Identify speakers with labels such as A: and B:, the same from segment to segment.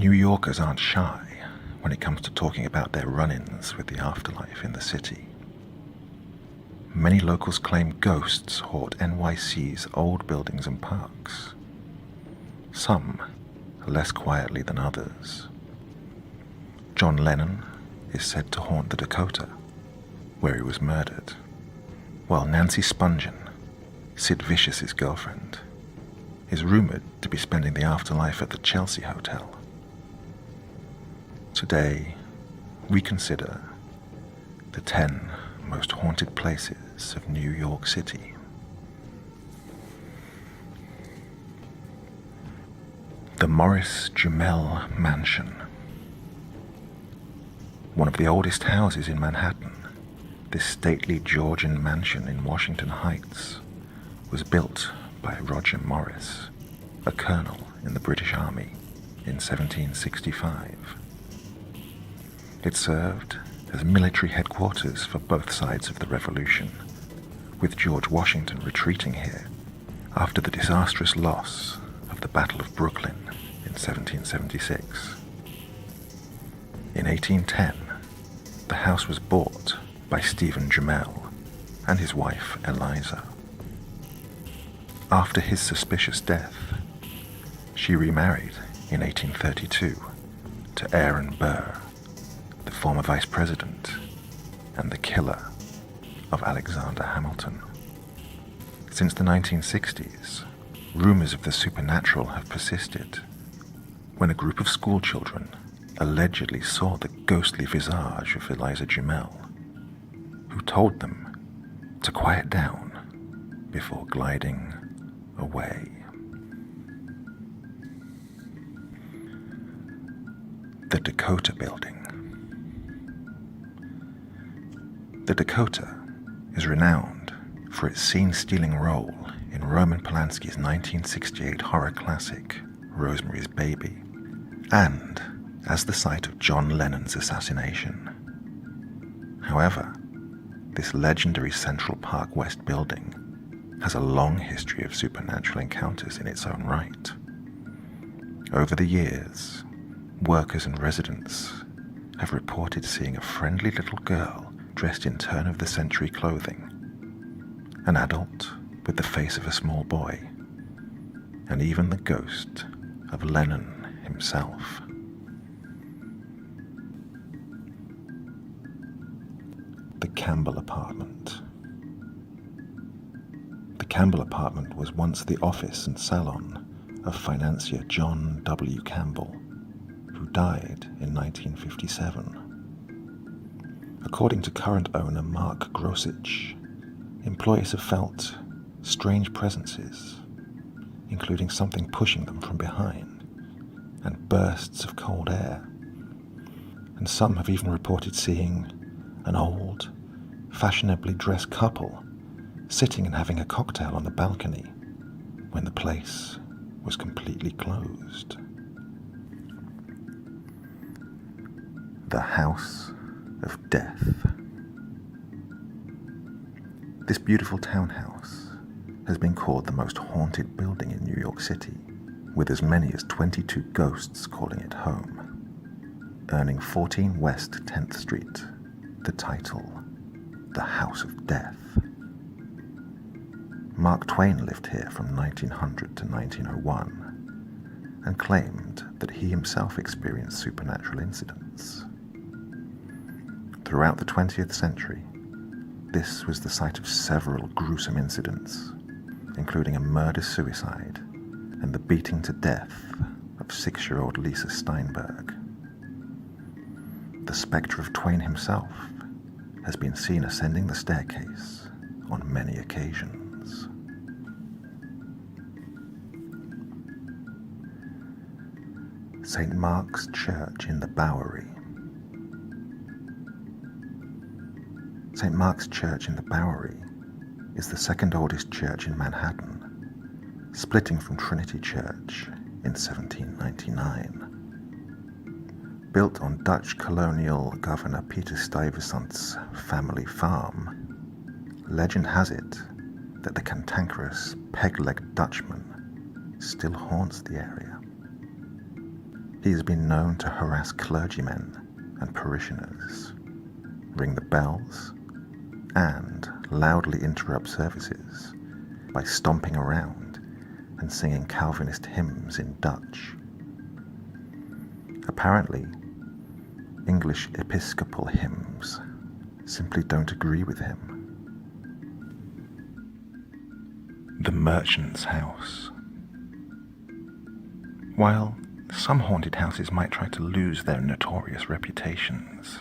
A: New Yorkers aren't shy when it comes to talking about their run-ins with the afterlife in the city. Many locals claim ghosts haunt NYC's old buildings and parks. Some less quietly than others. John Lennon is said to haunt the Dakota, where he was murdered, while Nancy Spungen, Sid Vicious's girlfriend, is rumored to be spending the afterlife at the Chelsea Hotel. Today, we consider the 10 most haunted places of New York City. The Morris Jumel Mansion. One of the oldest houses in Manhattan, this stately Georgian mansion in Washington Heights was built by Roger Morris, a colonel in the British Army, in 1765. It served as military headquarters for both sides of the Revolution, with George Washington retreating here after the disastrous loss of the Battle of Brooklyn in 1776. In 1810, the house was bought by Stephen Jumel and his wife Eliza. After his suspicious death, she remarried in 1832 to Aaron Burr, the former vice president and the killer of Alexander Hamilton. Since the 1960s, rumors of the supernatural have persisted when a group of schoolchildren allegedly saw the ghostly visage of Eliza Jumel, who told them to quiet down before gliding away. The Dakota Building. The Dakota is renowned for its scene-stealing role in Roman Polanski's 1968 horror classic, Rosemary's Baby, and as the site of John Lennon's assassination. However, this legendary Central Park West building has a long history of supernatural encounters in its own right. Over the years, workers and residents have reported seeing a friendly little girl dressed in turn-of-the-century clothing, an adult with the face of a small boy, and even the ghost of Lennon himself. The Campbell Apartment. The Campbell Apartment was once the office and salon of financier John W. Campbell, who died in 1957. According to current owner Mark Grosich, employees have felt strange presences, including something pushing them from behind and bursts of cold air. And some have even reported seeing an old, fashionably dressed couple sitting and having a cocktail on the balcony when the place was completely closed. The House of Death. This beautiful townhouse has been called the most haunted building in New York City, with as many as 22 ghosts calling it home, earning 14 West 10th Street the title, The House of Death. Mark Twain lived here from 1900 to 1901 and claimed that he himself experienced supernatural incidents. Throughout the 20th century, this was the site of several gruesome incidents, including a murder-suicide and the beating to death of 6-year-old Lisa Steinberg. The spectre of Twain himself has been seen ascending the staircase on many occasions. St. Mark's Church in the Bowery. St. Mark's Church in the Bowery is the second oldest church in Manhattan, splitting from Trinity Church in 1799. Built on Dutch colonial governor Peter Stuyvesant's family farm, legend has it that the cantankerous peg-legged Dutchman still haunts the area. He has been known to harass clergymen and parishioners, ring the bells, and loudly interrupt services by stomping around and singing Calvinist hymns in Dutch. Apparently, English Episcopal hymns simply don't agree with him. The Merchant's House. While some haunted houses might try to lose their notorious reputations,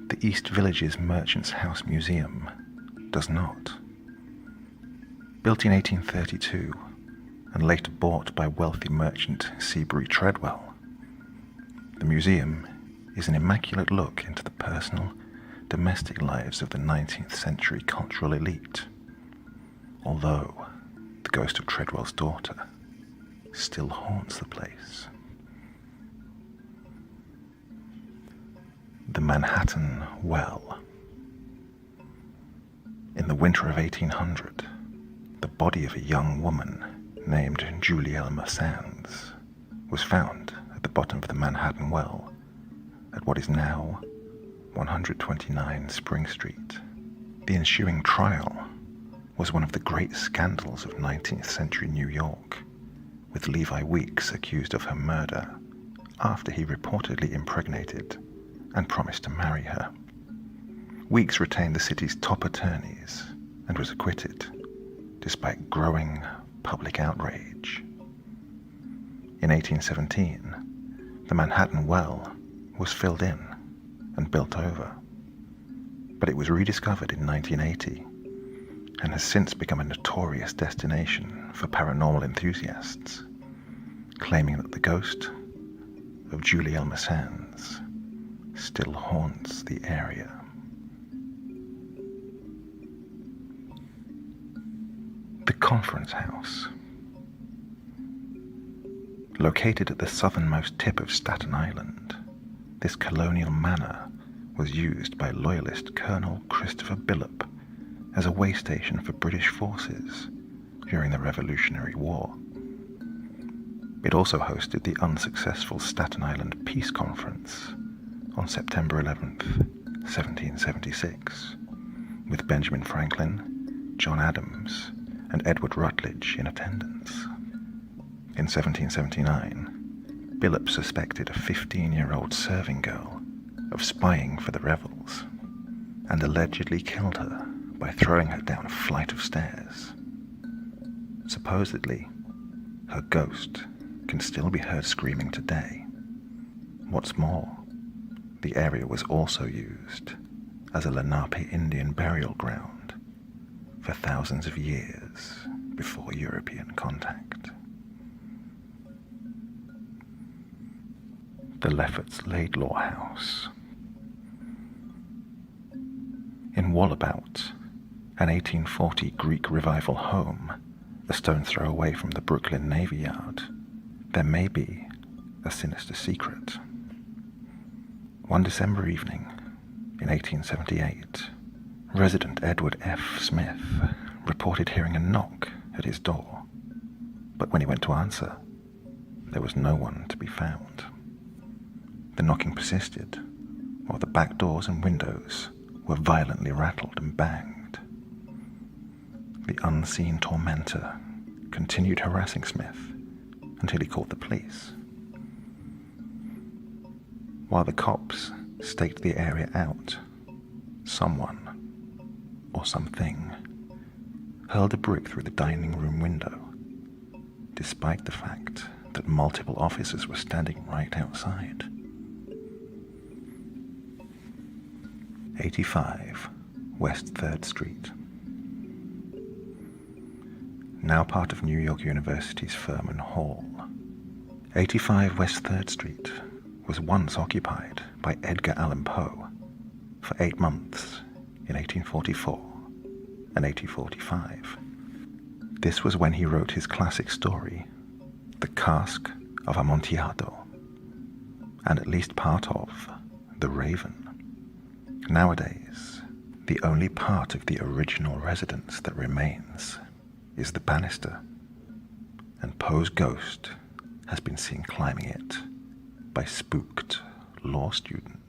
A: the East Village's Merchant's House Museum does not. Built in 1832 and later bought by wealthy merchant Seabury Treadwell, the museum is an immaculate look into the personal, domestic lives of the 19th century cultural elite, although the ghost of Treadwell's daughter still haunts the place. The Manhattan Well. In the winter of 1800, the body of a young woman named Julie Elmer Sands was found at the bottom of the Manhattan Well at what is now 129 Spring Street. The ensuing trial was one of the great scandals of 19th century New York, with Levi Weeks accused of her murder after he reportedly impregnated and promised to marry her. Weeks retained the city's top attorneys and was acquitted, despite growing public outrage. In 1817, the Manhattan Well was filled in and built over, but it was rediscovered in 1980 and has since become a notorious destination for paranormal enthusiasts, claiming that the ghost of Julie Elmer Sands still haunts the area. The Conference House. Located at the southernmost tip of Staten Island, this colonial manor was used by Loyalist Colonel Christopher Billop as a way station for British forces during the Revolutionary War. It also hosted the unsuccessful Staten Island Peace Conference on September 11th, 1776, with Benjamin Franklin, John Adams, and Edward Rutledge in attendance. In 1779, Billop suspected a 15-year-old serving girl of spying for the rebels and allegedly killed her by throwing her down a flight of stairs. Supposedly, her ghost can still be heard screaming today. What's more, the area was also used as a Lenape Indian burial ground for thousands of years before European contact. The Lefferts Laidlaw House. In Wallabout, an 1840 Greek Revival home, a stone's throw away from the Brooklyn Navy Yard, there may be a sinister secret. One December evening in 1878, resident Edward F. Smith reported hearing a knock at his door, but when he went to answer, there was no one to be found. The knocking persisted, while the back doors and windows were violently rattled and banged. The unseen tormentor continued harassing Smith until he called the police. While the cops staked the area out, someone, or something, hurled a brick through the dining room window, despite the fact that multiple officers were standing right outside. 85 West 3rd Street. Now part of New York University's Furman Hall, 85 West 3rd Street was once occupied by Edgar Allan Poe for 8 months in 1844 and 1845. This was when he wrote his classic story, The Cask of Amontillado, and at least part of The Raven. Nowadays, the only part of the original residence that remains is the banister, and Poe's ghost has been seen climbing it by spooked law students.